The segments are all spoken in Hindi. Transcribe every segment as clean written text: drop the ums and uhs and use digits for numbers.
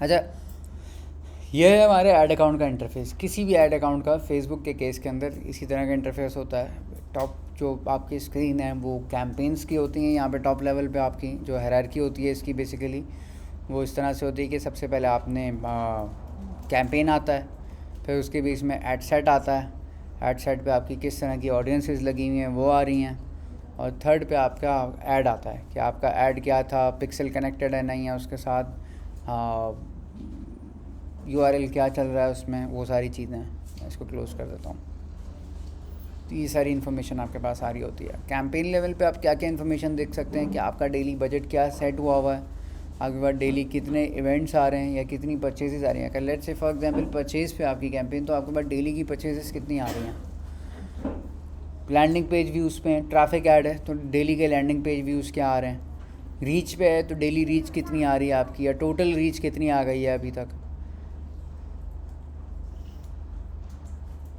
अच्छा, ये है हमारे ऐड अकाउंट का इंटरफेस। किसी भी ऐड अकाउंट का फेसबुक के केस के अंदर इसी तरह का इंटरफेस होता है। टॉप जो आपकी स्क्रीन है वो कैंपेन्स की होती हैं। यहाँ पे टॉप लेवल पे आपकी जो हायरार्की होती है इसकी बेसिकली वो इस तरह से होती है कि सबसे पहले आपने कैंपेन आता है, फिर उसके बीच में एड सेट आता है। एड सेट पे आपकी किस तरह की ऑडियंसेस लगी हुई हैं वो आ रही हैं, और थर्ड पे आपका ऐड आता है कि आपका ऐड क्या था, पिक्सल कनेक्टेड है नहीं है उसके साथ, URL क्या चल रहा है उसमें, वो सारी चीज़ें। मैं इसको क्लोज़ कर देता हूँ। तो ये सारी इन्फॉर्मेशन आपके पास आ रही होती है। कैंपेन लेवल पे आप क्या क्या इन्फॉर्मेशन देख सकते हैं कि आपका डेली बजट क्या सेट हुआ हुआ है, आपके पास डेली कितने इवेंट्स आ रहे हैं या कितनी परचेजेस आ रही हैं। अगर let's say for example purchase पे आपकी कैंपेन, तो आपके पास डेली की परचेजेस कितनी आ रही हैं। लैंडिंग पेज व्यूज़ पे ट्रैफिक ऐड है तो डेली के लैंडिंग पेज व्यूज़ क्या आ रहे हैं। रीच पे है तो डेली रीच कितनी आ रही है आपकी, या टोटल रीच कितनी आ गई है अभी तक।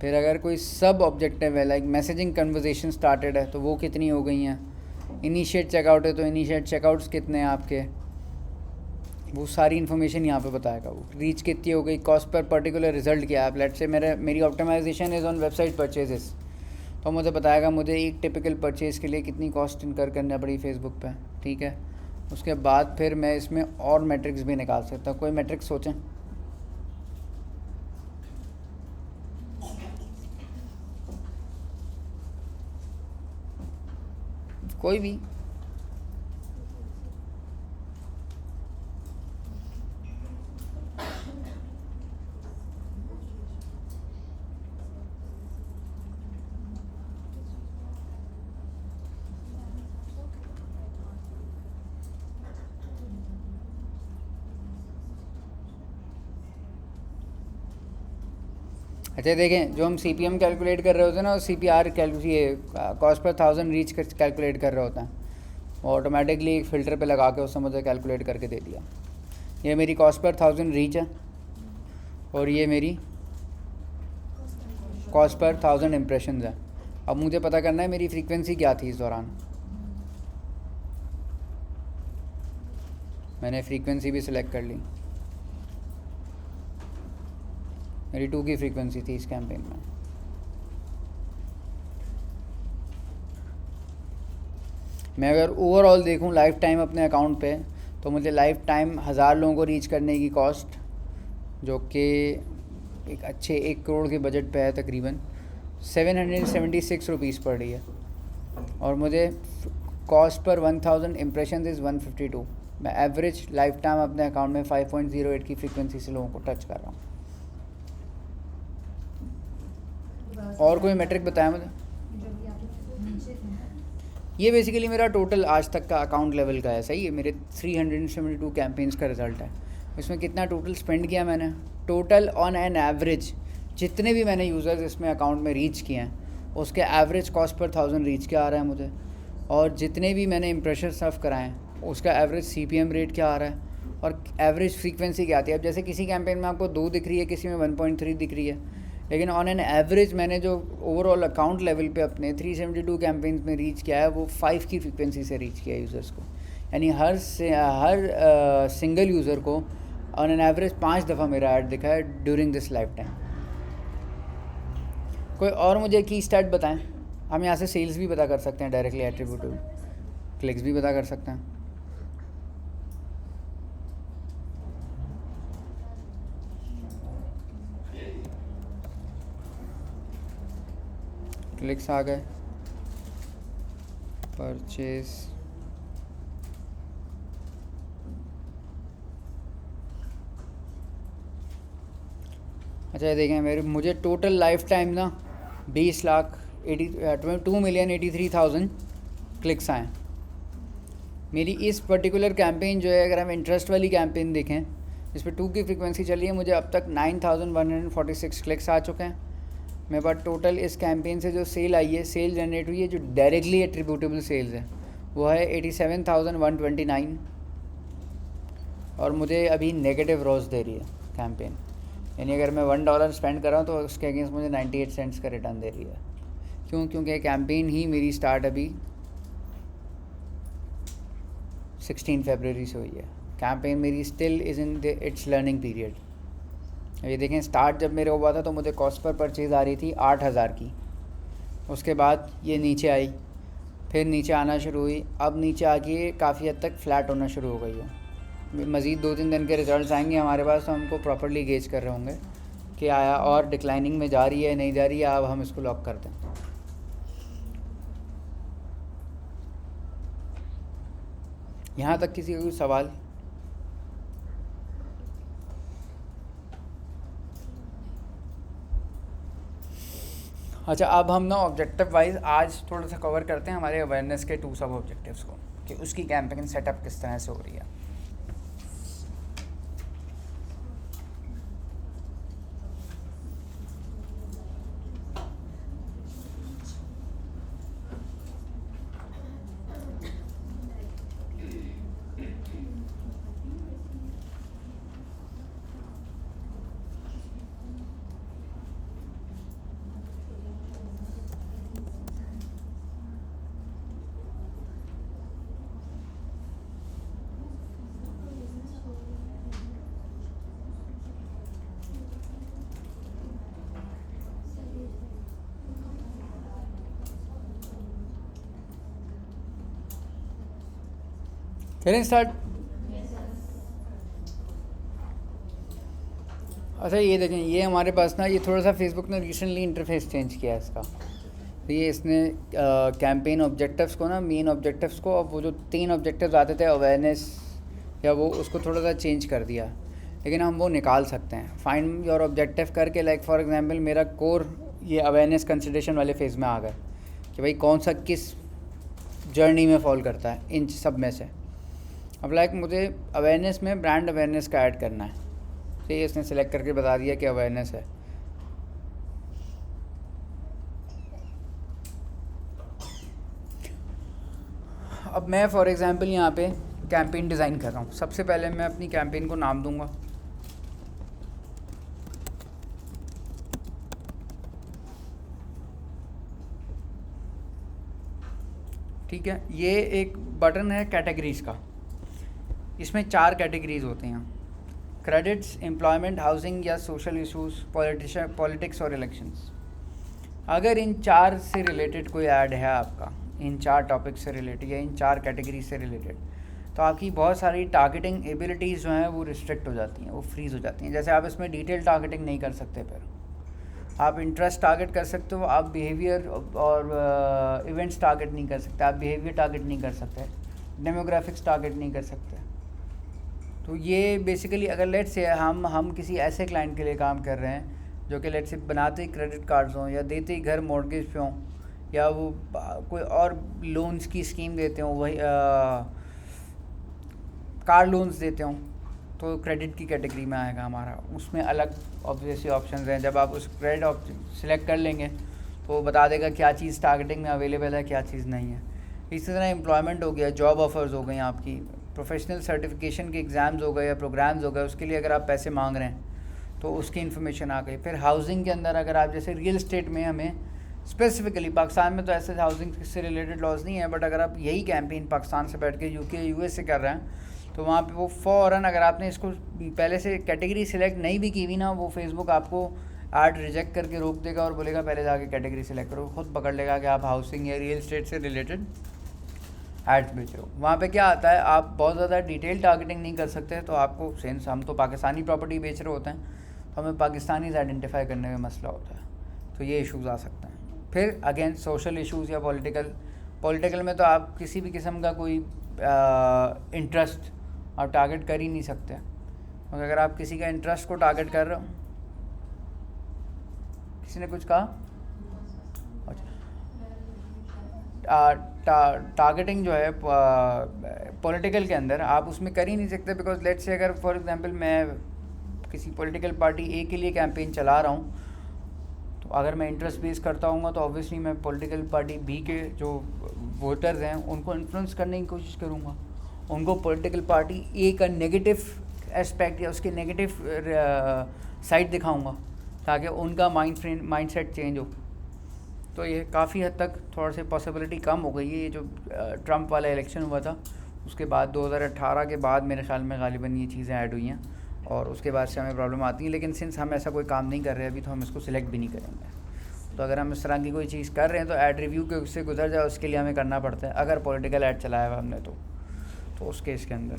फिर अगर कोई सब ऑब्जेक्टिव है लाइक मैसेजिंग कन्वर्जेशन स्टार्टेड है तो वो कितनी हो गई हैं। इनिशिएट चेकआउट है तो इनिशिएट चेकआउट्स कितने हैं आपके, वो सारी इन्फॉर्मेशन यहाँ पे बताएगा। वो रीच कितनी हो गई, कॉस्ट पर पर्टिकुलर रिजल्ट क्या है। लेट्स से मेरी optimisation is on website purchases, तो मुझे बताएगा मुझे एक टिपिकल परचेज़ के लिए कितनी कॉस्ट इनकर करना पड़ी फेसबुक पे। ठीक है, उसके बाद फिर मैं इसमें और मैट्रिक्स भी निकाल सकता हूँ। कोई मैट्रिक्स सोचें। कोई भी। अच्छा देखें, जो हम CPM कैलकुलेट कर रहे होते हैं ना, CPR ये कॉस्ट पर 1000 रीच कैलकुलेट कर रहे होते हैं, वो ऑटोमेटिकली एक फ़िल्टर पे लगा के उसने मुझे कैलकुलेट करके दे दिया। ये मेरी कॉस्ट पर 1000 रीच है और ये मेरी कॉस्ट पर 1000 इम्प्रेशंस है। अब मुझे पता करना है मेरी फ्रीक्वेंसी क्या थी इस दौरान। मैंने फ्रीक्वेंसी भी सिलेक्ट कर ली। मेरी 2 की फ्रीक्वेंसी थी इस कैंपेन में। मैं अगर ओवरऑल देखूं लाइफ टाइम अपने अकाउंट पे, तो मुझे लाइफ टाइम 1000 लोगों को रीच करने की कॉस्ट, जो कि एक अच्छे 1 करोड़ के बजट पे है, तकरीबन 776 रुपीज़ पड़ रही है। और मुझे कॉस्ट पर 1000 इम्प्रेशन इज़ 152। मैं एवरेज लाइफ टाइम अपने अकाउंट में 5.08 की फ्रीक्वेंसी से लोगों को टच कर रहा हूँ। और कोई मेट्रिक बताया मुझे। ये बेसिकली मेरा टोटल आज तक का अकाउंट लेवल का है। सही है, मेरे 372 कैंपेन्स का रिज़ल्ट है। इसमें कितना टोटल स्पेंड किया मैंने, टोटल ऑन एन एवरेज जितने भी मैंने यूज़र्स इसमें अकाउंट में रीच किए हैं उसके एवरेज कॉस्ट पर 1000 रीच क्या आ रहा है मुझे, और जितने भी मैंने इंप्रेशन सर्व कराए हैं उसका एवरेज CPM रेट क्या आ रहा है, और एवरेज फ्रीक्वेंसी क्या आती है। अब जैसे किसी कैंपेन में आपको 2 दिख रही है, किसी में 1.3 दिख रही है, लेकिन ऑन एन एवरेज मैंने जो ओवरऑल अकाउंट लेवल पे अपने 372 कैंपेन्स में रीच किया है वो 5 की फ्रीक्वेंसी से रीच किया है यूज़र्स को। यानी हर सिंगल यूज़र को ऑन एन एवरेज 5 दफ़ा मेरा ऐड दिखा है ड्यूरिंग दिस लाइफ टाइम। कोई और मुझे की स्टैट बताएं। हम यहाँ से सेल्स भी पता कर सकते हैं डायरेक्टली, एट्रीब्यूटिव क्लिक्स भी पता कर सकते हैं। क्लिक्स आ गए, परचेज, अच्छा देखें मुझे टोटल लाइफ टाइम ना 2,83,000 क्लिक्स आए। मेरी इस पर्टिकुलर कैंपेन जो है, अगर हम इंटरेस्ट वाली कैंपेन देखें जिस पर 2 की फ्रीक्वेंसी चली है, मुझे अब तक 9146 क्लिक्स आ चुके हैं। मेरे पास टोटल इस कैंपेन से जो सेल आई है, सेल जनरेट हुई है जो डायरेक्टली एट्रीब्यूटेबल सेल्स है, वो है 87,129, और मुझे अभी नेगेटिव रोज दे रही है कैंपेन। यानी अगर मैं $1 स्पेंड कर रहा हूँ तो उसके अगेंस्ट मुझे 98 सेंट्स का रिटर्न दे रही है। क्यों? क्योंकि कैंपेन ही मेरी स्टार्ट अभी 16 फरवरी से हुई है। कैंपेन मेरी still is in the it's learning period. ये देखें, स्टार्ट जब मेरे हुआ था तो मुझे कॉस्ट पर परचेज़ आ रही थी 8,000 की, उसके बाद ये नीचे आई, फिर नीचे आना शुरू हुई, अब नीचे आके काफ़ी हद तक फ्लैट होना शुरू हो गई है। मज़ीद 2-3 दिन के रिज़ल्ट्स आएंगे हमारे पास तो हमको प्रॉपर्ली गेज कर रहे होंगे कि आया और डिक्लाइनिंग में जा रही है नहीं जा रही है, अब हम इसको लॉक कर दें। यहाँ तक किसी का कोई सवाल? अच्छा, अब हम ना ऑब्जेक्टिव वाइज आज थोड़ा सा कवर करते हैं हमारे अवेयरनेस के 2 सब ऑब्जेक्टिव्स को, कि उसकी कैंपेन सेटअप किस तरह से हो रही है। करें स्टार्ट? अच्छा, ये देखें, ये हमारे पास ना, ये थोड़ा सा फेसबुक ने रिसेंटली इंटरफेस चेंज किया है इसका। तो ये इसने कैंपेन ऑब्जेक्टिव्स को ना, मेन ऑब्जेक्टिव्स को, अब वो जो 3 ऑब्जेक्टिव्स आते थे अवेयरनेस या वो, उसको थोड़ा सा चेंज कर दिया, लेकिन हम वो निकाल सकते हैं। फाइंड योर ऑब्जेक्टिव करके, लाइक फॉर एग्जांपल मेरा कोर ये अवेयरनेस कंसिडरेशन वाले फेज़ में आ गए कि भाई कौन सा किस जर्नी में फॉल करता है इन सब में से। अब लाइक मुझे अवेयरनेस में ब्रांड अवेयरनेस का ऐड करना है, तो ये इसने सेलेक्ट करके बता दिया कि अवेयरनेस है। अब मैं फॉर एग्जांपल यहाँ पे कैंपेन डिज़ाइन कर रहा हूँ। सबसे पहले मैं अपनी कैंपेन को नाम दूंगा, ठीक है। ये एक बटन है कैटेगरीज़ का, इसमें 4 कैटेगरीज़ होते हैं: क्रेडिट्स, एम्प्लॉयमेंट, हाउसिंग या सोशल इशूज़, पॉलिटिक्स और इलेक्शंस। अगर इन 4 से रिलेटेड कोई ऐड है आपका, इन 4 टॉपिक से रिलेटेड या इन 4 कैटेगरी से रिलेटेड, तो आपकी बहुत सारी टारगेटिंग एबिलिटीज़ जो हैं वो रिस्ट्रिक्ट हो जाती हैं, वो फ्रीज़ हो जाती हैं। जैसे आप इसमें डिटेल टारगेटिंग नहीं कर सकते, फिर आप इंटरेस्ट टारगेट कर सकते हो, आप बिहेवियर और इवेंट्स टारगेट नहीं कर सकते, आप बिहेवियर टारगेट नहीं कर सकते, डेमोग्राफिक्स टारगेट नहीं कर सकते। तो ये बेसिकली, अगर लेट्स से हम किसी ऐसे क्लाइंट के लिए काम कर रहे हैं जो कि लेट्स से बनाते ही क्रेडिट कार्ड्स हों या देते ही घर मॉर्गेज पे हों या वो कोई और लोन्स की स्कीम देते हों, वही कार लोन्स देते हों, तो क्रेडिट की कैटेगरी में आएगा हमारा। उसमें अलग ऑब्वियसली ऑप्शंस हैं। जब आप उस क्रेडिट सिलेक्ट कर लेंगे तो वो बता देगा क्या चीज़ टारगेटिंग में अवेलेबल है, क्या चीज़ नहीं है। इसी तरह एम्प्लॉयमेंट हो गया, जॉब ऑफर्स हो गई आपकी, प्रोफेशनल सर्टिफिकेशन के एग्ज़ाम्स हो गए या प्रोग्राम्स हो गए, उसके लिए अगर आप पैसे मांग रहे हैं तो उसकी इन्फॉर्मेशन आ गई। फिर हाउसिंग के अंदर अगर आप, जैसे रियल एस्टेट में हमें स्पेसिफिकली, पाकिस्तान में तो ऐसे हाउसिंग से रिलेटेड लॉज नहीं है, बट अगर आप यही कैंपेन पाकिस्तान से बैठ के यूके यूएस से कर रहे हैं तो वहाँ पे वो फ़ौरन, अगर आपने इसको पहले से कैटेगरी सिलेक्ट नहीं भी की हुई ना, वो फेसबुक आपको ऐड रिजेक्ट करके रोक देगा और बोलेगा पहले जाके कैटेगरी सिलेक्ट करो। खुद पकड़ लेगा कि आप हाउसिंग या रियल एस्टेट से रिलेटेड एड्स बेच रहे हो। वहाँ पे क्या आता है, आप बहुत ज़्यादा डिटेल टारगेटिंग नहीं कर सकते, तो आपको सेंस, हम तो पाकिस्तानी प्रॉपर्टी बेच रहे होते हैं तो हमें पाकिस्तानीज़ आइडेंटिफाई करने में मसला होता है, तो ये इश्यूज़ आ सकते हैं। फिर अगेन सोशल इश्यूज़ या पॉलिटिकल में तो आप किसी भी किस्म का कोई इंटरेस्ट आप टारगेट कर ही नहीं सकते, क्योंकि अगर आप किसी का इंटरेस्ट को टारगेट कर रहे हो, किसी ने कुछ कहा, टारगेटिंग जो है पॉलिटिकल के अंदर आप उसमें कर ही नहीं सकते, बिकॉज लेट्स से अगर फॉर एग्जांपल मैं किसी पॉलिटिकल पार्टी ए के लिए कैंपेन चला रहा हूँ, तो अगर मैं इंटरेस्ट बेस करता हूँ तो ऑब्वियसली मैं पॉलिटिकल पार्टी बी के जो वोटर्स हैं उनको इन्फ्लुएंस करने की कोशिश करूँगा, उनको पॉलिटिकल पार्टी ए का नेगेटिव एस्पेक्ट या उसके नेगेटिव साइड दिखाऊंगा ताकि उनका माइंडसेट चेंज हो। तो ये काफ़ी हद तक थोड़ा सी पॉसिबिलिटी कम हो गई है। ये जो ट्रंप वाला इलेक्शन हुआ था उसके बाद 2018 के बाद मेरे ख्याल में गालिबन ये चीज़ें ऐड हुई हैं और उसके बाद से हमें प्रॉब्लम आती है। लेकिन सिंस हम ऐसा कोई काम नहीं कर रहे अभी, तो हम इसको सिलेक्ट भी नहीं करेंगे। तो अगर हम इस तरह की कोई चीज़ कर रहे हैं तो ऐड रिव्यू के उससे गुजर जाए, उसके लिए हमें करना पड़ता है। अगर पॉलिटिकल ऐड चलाया हुआ हमने तो उस केस के अंदर।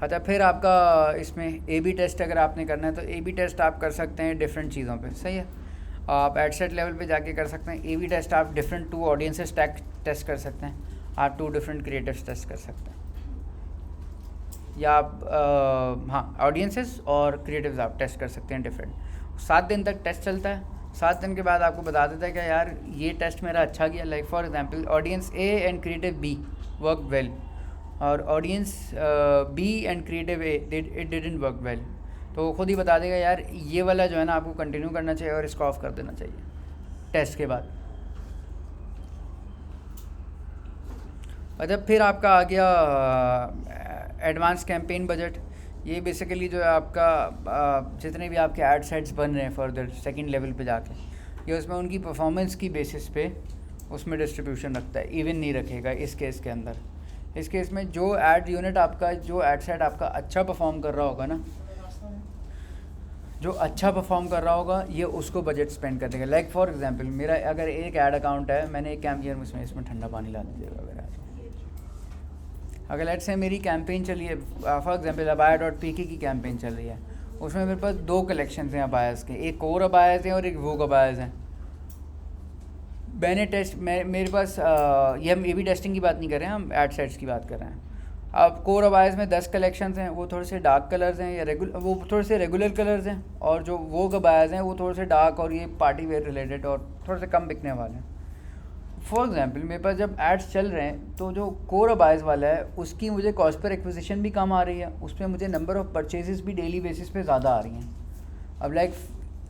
अच्छा, फिर आपका इसमें A/B टेस्ट अगर आपने करना है तो A/B टेस्ट आप कर सकते हैं डिफरेंट चीज़ों पे, सही है। आप एड सेट लेवल पे जाके कर सकते हैं। A/B टेस्ट आप डिफरेंट 2 ऑडियंसेस टेस्ट कर सकते हैं, आप 2 डिफरेंट क्रिएटर्स टेस्ट कर सकते हैं, या आप हाँ ऑडियंसेस और क्रिएटिव्स आप टेस्ट कर सकते हैं डिफरेंट। 7 दिन तक टेस्ट चलता है। 7 दिन के बाद आपको बता देता है कि यार ये टेस्ट मेरा अच्छा गया। Like for example audience A and creative B work well, और audience B and creative A it didn't work well. तो खुद ही बता देगा यार ये वाला जो है ना आपको कंटिन्यू करना चाहिए और इसको ऑफ कर देना चाहिए टेस्ट के बाद। अच्छा, फिर आपका आ गया एडवांस कैंपेन बजट। ये बेसिकली जो है आपका जितने भी आपके एड सेट्स बन रहे हैं फर्दर सेकंड लेवल पे जाके, ये उसमें उनकी परफॉर्मेंस की बेसिस पे उसमें डिस्ट्रीब्यूशन रखता है, इवन नहीं रखेगा इस केस के अंदर। इस केस में जो ऐड यूनिट आपका, जो ऐड सेट आपका अच्छा परफॉर्म कर रहा होगा ना, जो अच्छा परफॉर्म कर रहा होगा ये उसको बजट स्पेंड कर देगा। लाइक फॉर एग्जांपल मेरा अगर एक ऐड अकाउंट है, मैंने एक कैंपेन इसमें ठंडा पानी ला दीजिएगा। अगर लेट्स से मेरी कैंपेन चली है, फॉर एग्जांपल abaya.pk की कैंपेन चल रही है, उसमें मेरे पास 2 कलेक्शंस हैं अबायास के, एक कोर अबायास हैं और एक वोग अबायास हैं। मैंने टेस्ट मेरे पास ये हम A/B टेस्टिंग की बात नहीं कर रहे हैं, हम एड सेट्स की बात कर रहे हैं। अब कोर अबायास में 10 कलेक्शंस हैं, वो थोड़े से डार्क कलर्स हैं या वो थोड़े से रेगुलर कलर्स हैं, और जो वोग अबायास हैं वो थोड़े से डार्क और ये पार्टी वेयर रिलेटेड और थोड़े से कम बिकने वाले हैं। फॉर एग्जांपल मेरे पास जब एड्स चल रहे हैं तो जो कोर अबायास वाला है उसकी मुझे कॉस्ट पर एक्विजिशन भी कम आ रही है, उसमें मुझे नंबर ऑफ़ परचेजेस भी डेली बेसिस पे ज़्यादा आ रही हैं। अब लाइक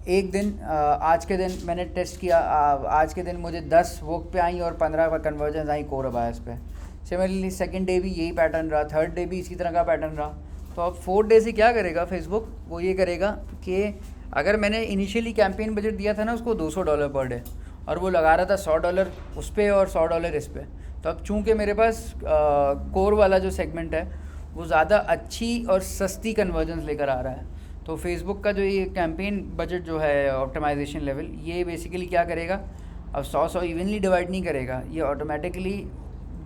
एक दिन आज के दिन मैंने टेस्ट किया, आज के दिन मुझे 10 वोक पे आई और 15 पर कन्वर्जन आई कोर अबायास पे। सिमिलरली सेकंड डे भी यही पैटर्न रहा, थर्ड डे भी इसी तरह का पैटर्न रहा। तो अब 4th डे से क्या करेगा फेसबुक, वो ये करेगा कि अगर मैंने इनिशियली कैंपेन बजट दिया था ना उसको $200 पर डे, और वो लगा रहा था $100 उस पर और $100 इस पर, तो अब चूँकि मेरे पास कोर वाला जो सेगमेंट है वो ज़्यादा अच्छी और सस्ती कन्वर्जन्स लेकर आ रहा है, तो फेसबुक का जो ये कैंपेन बजट जो है ऑप्टिमाइजेशन लेवल, ये बेसिकली क्या करेगा, अब 100 इवनली डिवाइड नहीं करेगा, ये ऑटोमेटिकली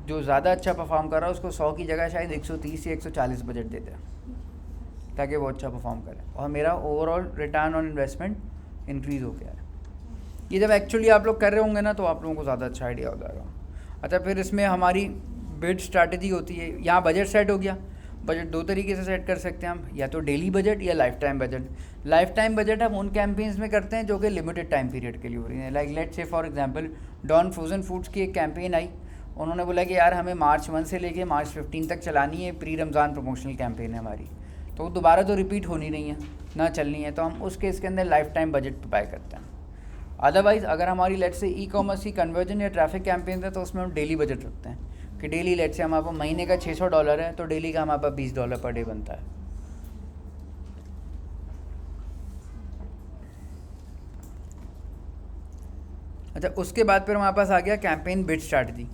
जो ज़्यादा अच्छा परफॉर्म कर रहा है उसको 100 की जगह शायद 130 या 140 बजट देते हैं ताकि वो अच्छा परफॉर्म करे और मेरा overall return on investment increase हो गया है। ये जब एक्चुअली आप लोग कर रहे होंगे ना तो आप लोगों को ज़्यादा अच्छा आइडिया हो जाएगा। अच्छा, फिर इसमें हमारी बिड स्ट्रैटेजी होती है। यहाँ बजट सेट हो गया। बजट 2 तरीके से सेट कर सकते हैं हम, या तो डेली बजट या life time budget. Life time budget हम उन कैंपेन्स में करते हैं जो कि लिमिटेड टाइम पीरियड के लिए हो रही हैं। Like let's say for example Dawn frozen foods की एक कैंपेन आई, उन्होंने बोला कि यार हमें March 1 से लेके March 15 तक चलानी है, प्री रमज़ान प्रमोशनल कैंपेन है हमारी, तो वो दोबारा तो रिपीट होनी नहीं है ना चलनी है, तो हम उस केस के अंदर लाइफ टाइम बजट पे बाय करते हैं। अदरवाइज़ अगर हमारी लेट्स से ई-कॉमर्स की कन्वर्जन या ट्रैफिक कैंपेन है तो उसमें हम डेली बजट रखते हैं कि डेली लेट्स से हमारे पास महीने का $600 है तो डेली का हमारे पास $20 पर डे बनता है। अच्छा, उसके बाद फिर हमारे पास आ गया campaign bid strategy.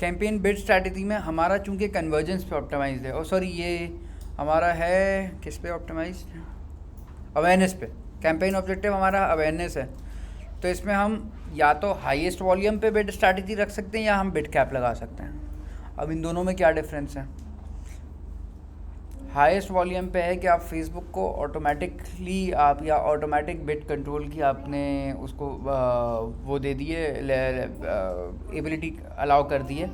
Campaign bid strategy में हमारा चूँकि कन्वर्जेंस पे ऑप्टिमाइज है, और सॉरी ये हमारा है किस पे ऑप्टिमाइज, अवेयरनेस पे। कैंपेन ऑब्जेक्टिव हमारा अवेयरनेस है, तो इसमें हम या तो हाईएस्ट वॉल्यूम पे बिड स्ट्रैटेजी रख सकते हैं या हम बिड कैप लगा सकते हैं। अब इन दोनों में क्या डिफरेंस है? हाईएस्ट वॉल्यूम पे है कि आप फेसबुक को ऑटोमेटिकली आप या ऑटोमेटिक बिड कंट्रोल की आपने उसको वो दे दिए, एबिलिटी अलाउ कर दी है।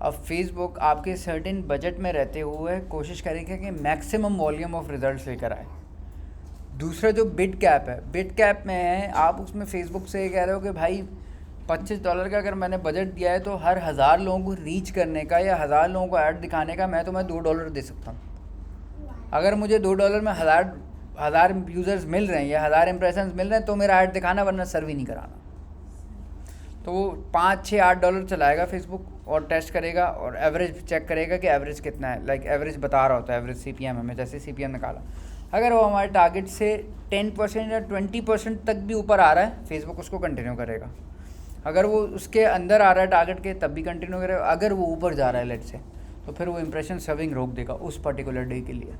अब फेसबुक आपके सर्टेन बजट में रहते हुए कोशिश करेगा कि मैक्सिमम वॉल्यूम ऑफ रिजल्ट्स लेकर आए। दूसरा जो बिड कैप है, बिड कैप में है आप उसमें फेसबुक से कह रहे हो कि भाई $25 का अगर मैंने बजट दिया है तो हर 1000 लोगों को रीच करने का या 1000 लोगों को ऐड दिखाने का मैं तुम्हें $2 दे सकता हूँ। अगर मुझे $2 में हज़ार यूज़र्स मिल रहे हैं या 1000 इंप्रेशंस मिल रहे हैं तो मेरा ऐड दिखाना, वरना सर्व ही नहीं कराना। तो वो $5, $6, $8 चलाएगा फेसबुक और टेस्ट करेगा और एवरेज चेक करेगा कि एवरेज कितना है। लाइक एवरेज बता रहा होता है, एवरेज CPM हमें जैसे CPM निकाला, अगर वो हमारे टारगेट से 10% या 20% तक भी ऊपर आ रहा है फेसबुक उसको कंटिन्यू करेगा। अगर वो उसके अंदर आ रहा है टारगेट के तब भी कंटिन्यू करेगा। अगर वो ऊपर जा रहा है लेट से तो फिर वो इम्प्रेशन सर्विंग रोक देगा उस पर्टिकुलर डे के लिए,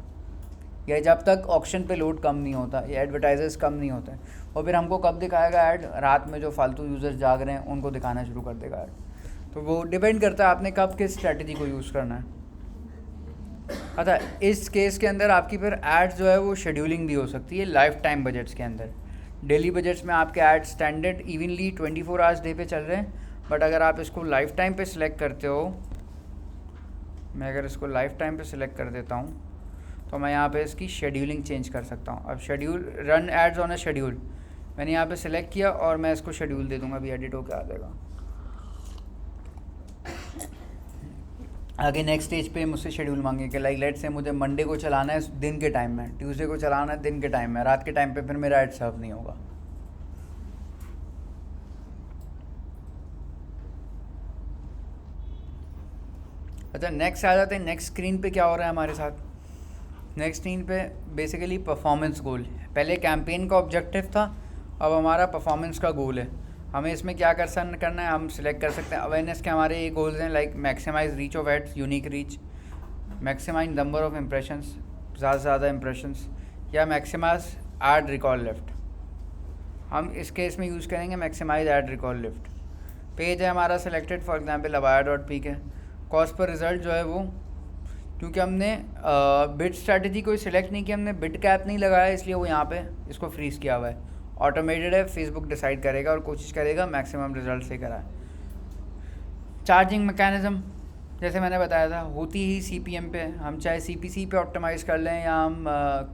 या जब तक ऑक्शन पे लोड कम नहीं होता या एडवर्टाइजर्स कम नहीं होते हैं। और फिर हमको कब दिखाएगा ऐड? रात में जो फालतू यूज़र्स जाग रहे हैं उनको दिखाना शुरू कर देगा ऐड। तो वो डिपेंड करता है आपने कब किस स्ट्रैटेजी को यूज़ करना है। अच्छा, इस केस के अंदर आपकी फिर एड्स जो है वो शेड्यूलिंग भी हो सकती है लाइफ टाइम बजट्स के अंदर। डेली बजट्स में आपके ads standard evenly 24 hours day पे चल रहे हैं, बट अगर आप इसको लाइफ टाइम पे सिलेक्ट करते हो, मैं अगर इसको लाइफ टाइम पे सिलेक्ट कर देता हूँ तो मैं यहाँ पे इसकी शेड्यूलिंग चेंज कर सकता हूँ। अब schedule run ads on a schedule मैंने यहाँ पे सिलेक्ट किया और मैं इसको शेड्यूल दे दूँगा, अभी एडिट होकर आ जाएगा। आगे नेक्स्ट स्टेज पे मुझसे शेड्यूल मांगे कि लाइक लेट से मुझे मंडे को चलाना है दिन के टाइम में, ट्यूसडे को चलाना है दिन के टाइम में, रात के टाइम पे फिर मेरा ऐड सर्व नहीं होगा। अच्छा, नेक्स्ट आ जाते हैं नेक्स्ट स्क्रीन पे क्या हो रहा है हमारे साथ। नेक्स्ट स्क्रीन पे बेसिकली परफॉर्मेंस गोल, पहले कैंपेन का ऑब्जेक्टिव था, अब हमारा परफॉर्मेंस का गोल है। हमें इसमें क्या करना है, हम सिलेक्ट कर सकते हैं। अवेयरनेस के हमारे ये गोल्स हैं like maximise reach of ads, unique reach, maximise number of impressions, ज़्यादा से ज़्यादा इम्प्रेशंस, या मैक्सिमाइज एड रिकॉल लिफ्ट। हम इस केस में यूज़ करेंगे maximise ad recall lift. Page है हमारा सिलेक्टेड, फॉर एग्जांपल avaya.peak है। कॉस्ट पर रिज़ल्ट जो है वो, क्योंकि हमने बिट स्ट्रैटेजी कोई सिलेक्ट नहीं किया, हमने बिट कैप नहीं लगाया, इसलिए वो यहाँ पे इसको फ्रीज़ किया हुआ है। ऑटोमेटेड है, फेसबुक डिसाइड करेगा और कोशिश करेगा मैक्सिमम रिजल्ट से कराए। चार्जिंग मैकेनिज़्म जैसे मैंने बताया था होती ही CPM पे, हम चाहे CPC पे ऑप्टिमाइज़ कर लें या हम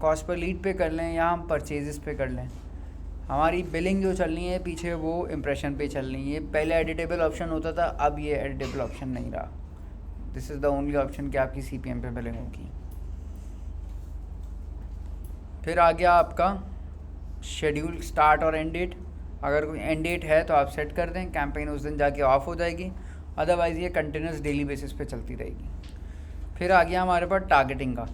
कॉस्ट पर लीड पे कर लें या हम परचेजेस पे कर लें। हमारी बिलिंग जो चल रही है पीछे वो इम्प्रेशन पे चल रही है। पहले एडिटेबल ऑप्शन होता था, अब ये एडिटेबल ऑप्शन नहीं रहा। This is the only option कि आपकी CPM पे बिलिंग होगी। फिर आ गया आपका शेड्यूल स्टार्ट और एंड डेट। अगर कोई एंड डेट है तो आप सेट कर दें, कैंपेन उस दिन जाके ऑफ हो जाएगी, अदरवाइज़ ये कंटिन्यूस डेली बेसिस पे चलती रहेगी। फिर आ गया हमारे पास टारगेटिंग का।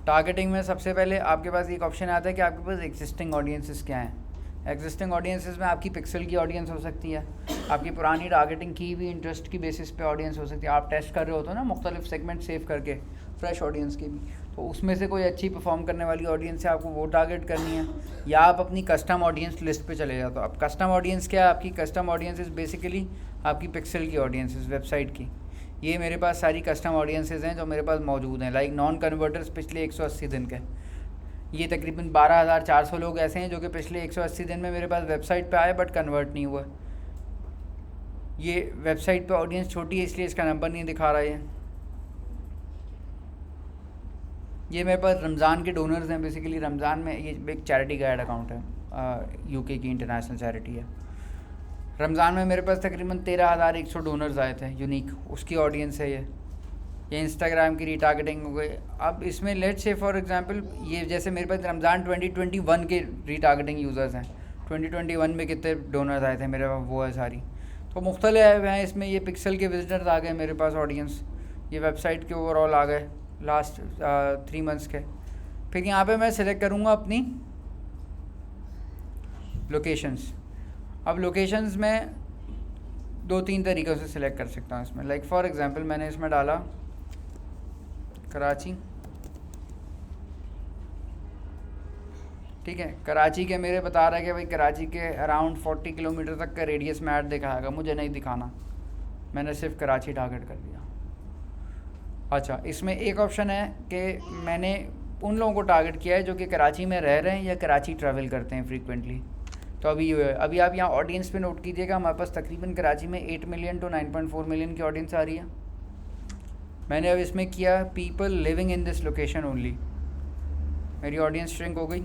टारगेटिंग में सबसे पहले आपके पास एक ऑप्शन आता है कि आपके पास एग्जिस्टिंग ऑडियंसेस क्या हैं। एग्जिस्टिंग ऑडियंसेस में आपकी पिक्सल की ऑडियंस हो सकती है, आपकी पुरानी टारगेटिंग की भी इंटरेस्ट की बेसिस पे ऑडियंस हो सकती है। आप टेस्ट कर रहे होते हो ना मुख्तलिफ सेगमेंट सेव करके, फ्रेश ऑडियंस की भी, तो उसमें से कोई अच्छी परफॉर्म करने वाली ऑडियंस है, आपको वो टारगेट करनी है। या आप अपनी कस्टम ऑडियंस लिस्ट पे चले जाते हो। अब कस्टम ऑडियंस क्या है? आपकी कस्टम ऑडियंस इज़ बेसिकली आपकी पिक्सल की ऑडियंस वेबसाइट की। ये मेरे पास सारी कस्टम ऑडियंसेस हैं जो मेरे पास मौजूद हैं, लाइक नॉन कन्वर्टर्स पिछले 180 दिन के। ये तकरीबन 12,400 लोग ऐसे हैं जो कि पिछले 180 दिन में मेरे पास वेबसाइट पे आए बट कन्वर्ट नहीं हुआ। ये वेबसाइट पे ऑडियंस छोटी है इसलिए इसका नंबर नहीं दिखा रहा है। ये मेरे पास रमज़ान के डोनर्स हैं। बेसिकली रमज़ान में ये एक चैरिटी का ऐड अकाउंट है, UK की इंटरनेशनल चैरिटी है। रमज़ान में मेरे पास तकरीबन 13,100 डोनर्स आए थे यूनिक, उसकी ऑडियंस है ये इंस्टाग्राम की रीटारगेटिंग हो गई। अब इसमें लेट्स से फॉर एग्जांपल ये जैसे मेरे पास रमज़ान 2021 के रीटारगेटिंग यूज़र्स हैं, 2021 में कितने डोनर्स आए थे मेरे पास, वो है सारी। तो मुख्तलिफ हैं इसमें। ये पिक्सल के विजिटर्स आ गए मेरे पास ऑडियंस, ये वेबसाइट के ओवरऑल आ गए लास्ट 3 मंथ्स के। फिर यहाँ पे मैं सिलेक्ट करूँगा अपनी लोकेशंस। अब लोकेशंस में 2-3 तरीक़ों से सिलेक्ट कर सकता हूँ इसमें। लाइक फॉर एग्जांपल मैंने इसमें डाला कराची, ठीक है। कराची के मेरे बता रहा है कि भाई कराची के अराउंड 40 किलोमीटर तक का रेडियस में ऐड दिखाएगा, मुझे नहीं दिखाना, मैंने सिर्फ कराची टारगेट कर दिया। अच्छा, इसमें एक ऑप्शन है कि मैंने उन लोगों को टारगेट किया है जो कि कराची में रह रहे हैं या कराची ट्रैवल करते हैं फ्रीक्वेंटली। तो अभी आप यहाँ ऑडियंस पे नोट कीजिएगा, हमारे पास तकरीबन कराची में 8 मिलियन टू 9.4 मिलियन की ऑडियंस आ रही है। मैंने अब इसमें किया people living in this location only. मेरी ऑडियंस श्रिंक हो गई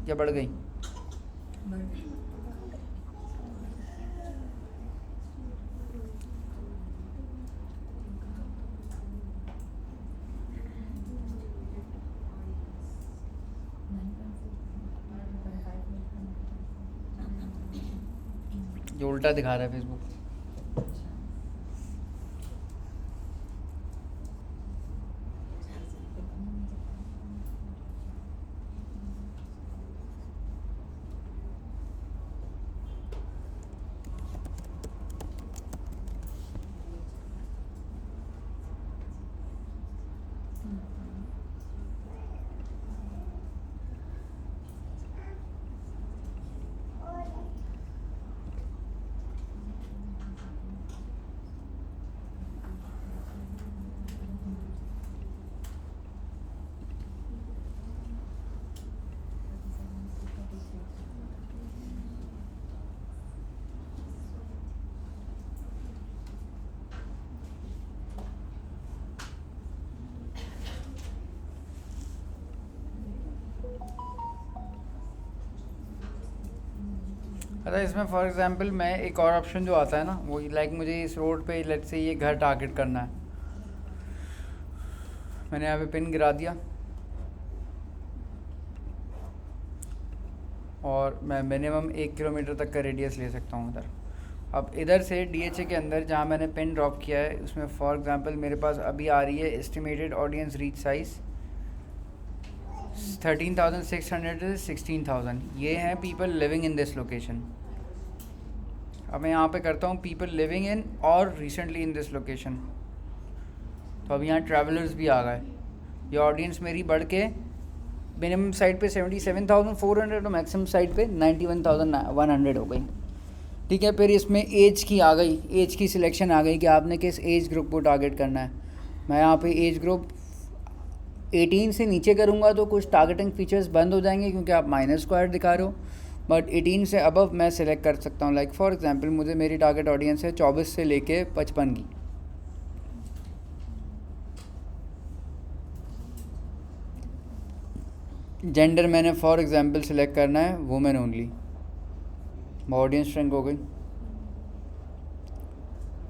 या बढ़ गई? जो उल्टा दिखा रहा है फेसबुक। अच्छा, इसमें फॉर एग्जांपल मैं एक और ऑप्शन जो आता है ना, वो लाइक मुझे इस रोड पे लेट्स से ये घर टारगेट करना है, मैंने यहाँ पे पिन गिरा दिया और मैं मिनिमम 1 किलोमीटर तक का रेडियस ले सकता हूँ इधर। अब इधर से DHA के अंदर जहाँ मैंने पिन ड्रॉप किया है उसमें फॉर एग्जांपल मेरे पास अभी आ रही है एस्टिमेटेड ऑडियंस रीच साइज़ 13,600 से 16,000। ये हैं people living in this location. अब मैं यहाँ पे करता हूँ पीपल लिविंग इन और रिसेंटली इन दिस लोकेशन, तो अब यहाँ ट्रैवलर्स भी आ गए। ये ऑडियंस मेरी बढ़ के मिनिमम साइड पे 77,400 और मैक्सिमम साइड पे 91,100 हो गई। ठीक है, फिर इसमें एज की आ गई, एज की सिलेक्शन आ गई कि आपने किस एज ग्रुप को टारगेट करना है। मैं यहाँ पे एज ग्रुप 18 से नीचे करूँगा तो कुछ टारगेटिंग फीचर्स बंद हो जाएंगे क्योंकि आप माइनर स्क्वायर दिखा रहे हो, बट 18 से अबव मैं सिलेक्ट कर सकता हूँ। लाइक फॉर एग्जांपल मुझे मेरी टारगेट ऑडियंस है 24 से लेके 55 की। जेंडर मैंने फॉर एग्जांपल सिलेक्ट करना है वुमेन ओनली, ऑडियंस स्ट्रेंथ हो गई।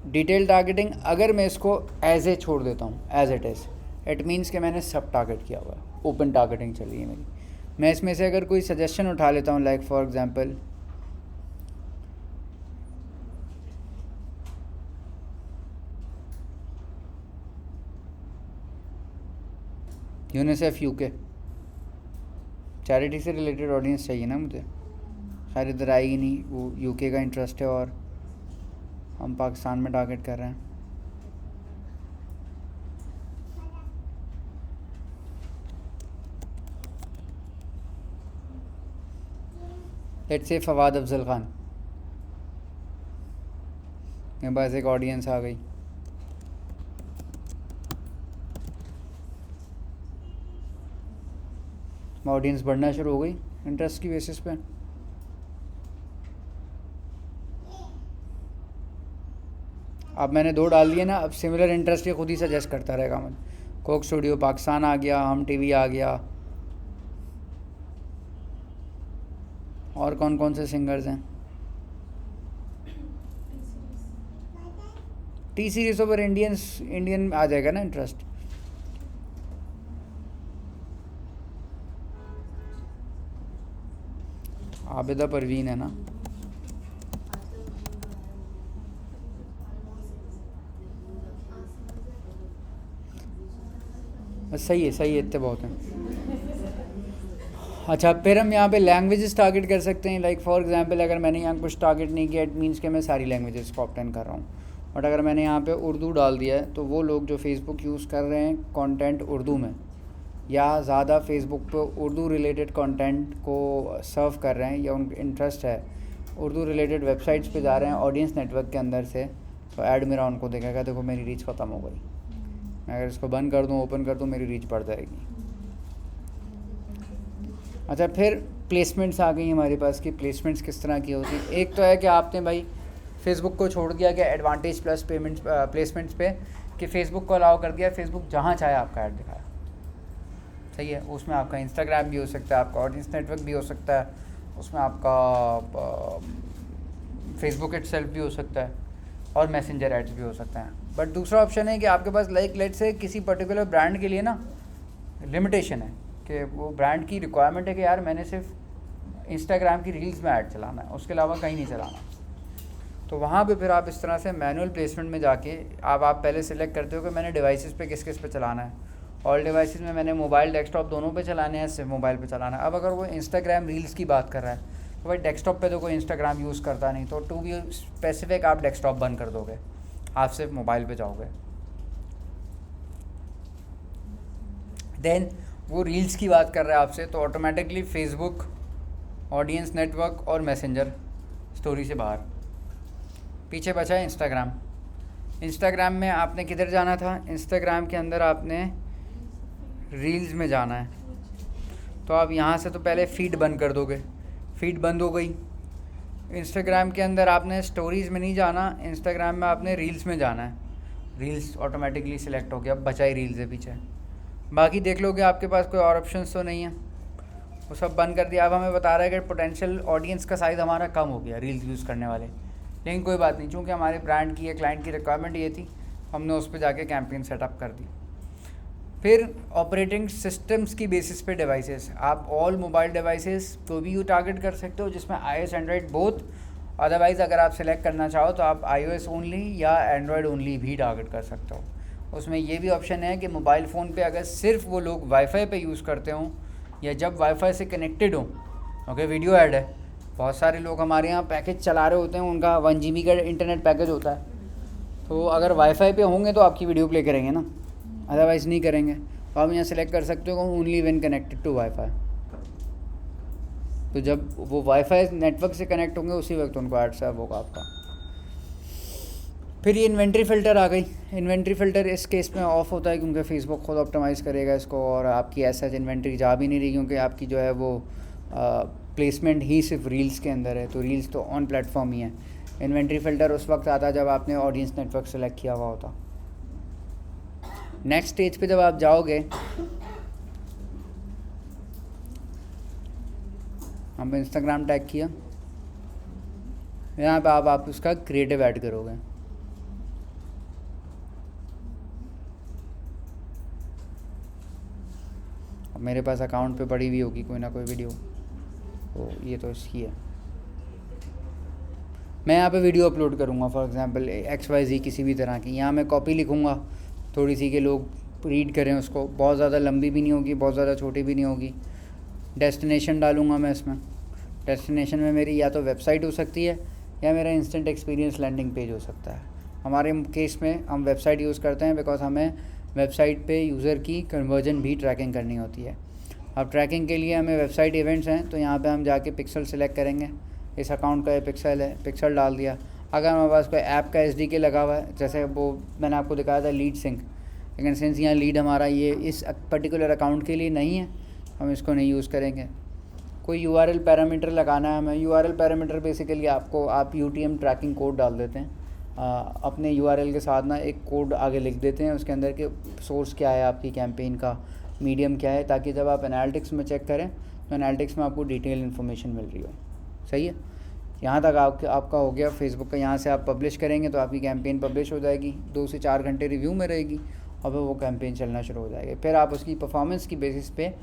डिटेल टारगेटिंग अगर मैं इसको एज ए छोड़ देता हूँ, as it is, it means कि मैंने सब टारगेट किया हुआ है, ओपन टारगेटिंग चल रही है मेरी। मैं इसमें से अगर कोई सजेशन उठा लेता हूँ, like for example UNICEF UK, charity से रिलेटेड ऑडियंस चाहिए ना मुझे, खैर इधर आएगी नहीं, वो यूके का इंटरेस्ट है और हम पाकिस्तान में टारगेट कर रहे हैं। लेट्स से फवाद अफजल ख़ान, मेरे पास एक ऑडियंस आ गई। ऑडियंस बढ़ना शुरू हो गई इंटरेस्ट की बेसिस पे। अब मैंने 2 डाल दिए ना, अब सिमिलर इंटरेस्ट ये खुद ही सजेस्ट करता रहेगा। मैं कोक स्टूडियो पाकिस्तान आ गया, हम टीवी आ गया, और कौन कौन से सिंगर्स हैं। टी सीरीज़ पर इंडियन आ जाएगा ना इंटरेस्ट। आबिदा परवीन है ना, बस सही है इतने बहुत हैं। अच्छा, फिर हम यहाँ पे लैंग्वेजेस टारगेट कर सकते हैं। लाइक फॉर एग्जांपल अगर मैंने यहाँ कुछ टारगेट नहीं किया, इट मीन्स कि मैं सारी लैंग्वेजेस को ऑप्टेन कर रहा हूँ। बट अगर मैंने यहाँ पे उर्दू डाल दिया है तो वो लोग जो फेसबुक यूज़ कर रहे हैं कंटेंट उर्दू में, या ज़्यादा फेसबुक पे उर्दू रिलेटेड कंटेंट को सर्व कर रहे हैं, या उनका इंटरेस्ट है उर्दू रिलेटेड वेबसाइट्स पे जा रहे हैं ऑडियंस नेटवर्क के अंदर से, तो ऐड मेरा उनको देखेगा, देखो मेरी रीच ख़त्म हो गई। मैं अगर इसको बंद कर दूँ, ओपन कर दूँ, मेरी रीच बढ़ जाएगी। अच्छा, फिर प्लेसमेंट्स आ गई हमारे पास कि प्लेसमेंट्स किस तरह की होती है। एक तो है कि आपने भाई फेसबुक को छोड़ दिया कि एडवांटेज प्लस पेमेंट्स प्लेसमेंट्स पे, कि फ़ेसबुक को अलाउ कर दिया, फेसबुक जहाँ चाहे आपका ऐड दिखाया, सही है। उसमें आपका इंस्टाग्राम भी हो सकता है, आपका ऑडियंस नेटवर्क भी हो सकता है, उसमें आपका फेसबुक इटसेल्फ भी हो सकता है, और मैसेंजर एड्स भी हो सकता है। बट दूसरा ऑप्शन है कि आपके पास लाइक लेट से किसी पर्टिकुलर ब्रांड के लिए ना लिमिटेशन है कि वो ब्रांड की रिक्वायरमेंट है कि यार मैंने सिर्फ इंस्टाग्राम की रील्स में ऐड चलाना है, उसके अलावा कहीं नहीं चलाना। तो वहाँ पे फिर आप इस तरह से मैनुअल प्लेसमेंट में जाके आप पहले सिलेक्ट करते हो कि मैंने डिवाइसेस पे किस किस पे चलाना है। ऑल डिवाइसेस में मैंने मोबाइल डेस्कटॉप दोनों पे चलाने हैं, सिर्फ मोबाइल पे चलाना है। अब अगर वो इंस्टाग्राम रील्स की बात कर रहा है तो भाई डेस्कटॉप पे तो कोई इंस्टाग्राम यूज़ करता नहीं, तो टू बी स्पेसिफिक आप डेस्कटॉप बंद कर दोगे, आप सिर्फ मोबाइल पे जाओगे। देन वो रील्स की बात कर रहा है आपसे, तो ऑटोमेटिकली फेसबुक, ऑडियंस नेटवर्क और मैसेंजर स्टोरी से बाहर, पीछे बचा है इंस्टाग्राम। इंस्टाग्राम में आपने किधर जाना था, इंस्टाग्राम के अंदर आपने रील्स में जाना है, तो आप यहाँ से तो पहले फ़ीड बंद कर दोगे, फ़ीड बंद हो गई। इंस्टाग्राम के अंदर आपने स्टोरीज़ में नहीं जाना, इंस्टाग्राम में आपने रील्स में जाना है, रील्स ऑटोमेटिकली सिलेक्ट हो गया, अब बचा ही रील्स है पीछे। बाकी देख लोगे आपके पास कोई और ऑप्शंस तो नहीं है, वो सब बंद कर दिया। अब हमें बता रहा है कि पोटेंशियल ऑडियंस का साइज़ हमारा कम हो गया रील्स यूज़ करने वाले, लेकिन कोई बात नहीं, चूँकि हमारे ब्रांड की या क्लाइंट की रिक्वायरमेंट ये थी, हमने उस पर जाके कैंपेन सेटअप कर दी। फिर ऑपरेटिंग सिस्टम्स की बेसिस पे डिवाइसेस, आप ऑल मोबाइल डिवाइसेस को भी यू टारगेट कर सकते हो जिसमें iOS एंड्रॉयड बोथ। अदरवाइज़ अगर आप सेलेक्ट करना चाहो तो आप iOS ओनली या एंड्रॉयड ओनली भी टारगेट कर सकते हो। उसमें ये भी ऑप्शन है कि मोबाइल फ़ोन पे अगर सिर्फ वो लोग वाईफाई पे यूज़ करते हों या जब वाईफाई से कनेक्टेड हों, ओके वीडियो ऐड है, बहुत सारे लोग हमारे यहाँ पैकेज चला रहे होते हैं, उनका 1 GB का इंटरनेट पैकेज होता है, तो अगर वाईफाई पे होंगे तो आपकी वीडियो प्ले करेंगे ना, अदरवाइज़ नहीं करेंगे। तो आप यहाँ सेलेक्ट कर सकते हो only when connected to wifi. तो जब वो वाईफाई नेटवर्क से कनेक्ट होंगे उसी वक्त उनको ऐड सर्व होगा आपका। फिर ये इन्वेंट्री फ़िल्टर आ गई। इन्वेंट्री फ़िल्टर इस केस में ऑफ होता है क्योंकि फेसबुक खुद ऑप्टिमाइज़ करेगा इसको, और आपकी ऐसा इन्वेंट्री जा भी नहीं रही क्योंकि आपकी जो है वो प्लेसमेंट ही सिर्फ रील्स के अंदर है, तो रील्स तो ऑन प्लेटफॉर्म ही है। इन्वेंट्री फ़िल्टर उस वक्त आता जब आपने ऑडियंस नेटवर्क सेलेक्ट किया हुआ होता। नेक्स्ट स्टेज पे जब आप जाओगे, हम इंस्टाग्राम टैग किया, यहाँ पे आप उसका क्रिएटिव ऐड करोगे। अब मेरे पास अकाउंट पे पड़ी हुई होगी कोई ना कोई वीडियो, तो ये तो इसकी है। मैं यहाँ पे वीडियो अपलोड करूँगा फॉर एग्जांपल XYZ किसी भी तरह की, यहाँ मैं कॉपी लिखूँगा थोड़ी सी कि लोग रीड करें उसको, बहुत ज़्यादा लंबी भी नहीं होगी, बहुत ज़्यादा छोटी भी नहीं होगी। डेस्टिनेशन डालूँगा मैं इसमें, डेस्टिनेशन में मेरी या तो वेबसाइट हो सकती है या मेरा इंस्टेंट एक्सपीरियंस लैंडिंग पेज हो सकता है। हमारे केस में हम वेबसाइट यूज़ करते हैं बिकॉज हमें वेबसाइट पे यूज़र की कन्वर्जन भी ट्रैकिंग करनी होती है। अब ट्रैकिंग के लिए हमें वेबसाइट इवेंट्स हैं, तो यहाँ पे हम जाके पिक्सल सेलेक्ट करेंगे, इस अकाउंट का ये पिक्सल है, पिक्सल डाल दिया। अगर हमारे पास कोई ऐप का SDK लगा हुआ है, जैसे वो मैंने आपको दिखाया था लीड सिंक, लेकिन सिंस यहाँ लीड हमारा ये इस पर्टिकुलर अकाउंट के लिए नहीं है, हम इसको नहीं यूज़ करेंगे। कोई URL पैरामीटर लगाना है हमें, URL पैरामीटर बेसिकली आप UTM ट्रैकिंग कोड डाल देते हैं, अपने URL के साथ ना एक कोड आगे लिख देते हैं उसके अंदर के सोर्स क्या है आपकी कैंपेन का, मीडियम क्या है, ताकि जब आप एनालिटिक्स में चेक करें तो एनालिटिक्स में आपको डिटेल इन्फॉर्मेशन मिल रही हो। सही है, यहाँ तक आपका हो गया फेसबुक का। यहाँ से आप पब्लिश करेंगे तो आपकी कैंपेन पब्लिश हो जाएगी, 2 से 4 घंटे रिव्यू में रहेगी और फिर वो कैंपेन चलना शुरू हो जाएगी। फिर आप उसकी परफॉर्मेंस की बेसिस पे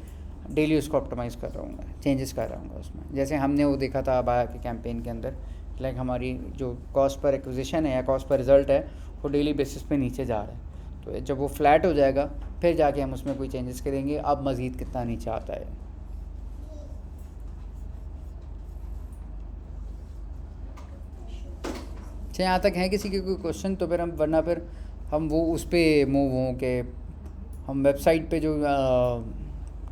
डेली उसको ऑप्टिमाइज़ कर रहा हूँ, चेंजेस कर रहा हूँ उसमें। जैसे हमने वो देखा था अबाया के कैंपेन के अंदर, लाइक हमारी जो कॉस्ट पर एक्विजिशन है या कॉस्ट पर रिज़ल्ट है वो डेली बेसिस पे नीचे जा रहा है, तो जब वो फ्लैट हो जाएगा फिर जाके हम उसमें कोई चेंजेस करेंगे, अब मज़ीद कितना नीचे आता है। अच्छा, यहाँ तक है किसी के कोई क्वेश्चन? तो फिर हम वरना फिर हम वो उस पर मूव हों कि हम वेबसाइट पे जो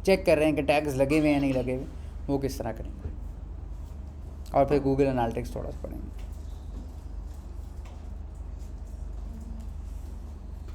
चेक कर रहे हैं कि टैग्स लगे हुए हैं नहीं लगे हुए, वो किस तरह करेंगे, और फिर गूगल एनालिटिक्स थोड़ा सा पढ़ेंगे।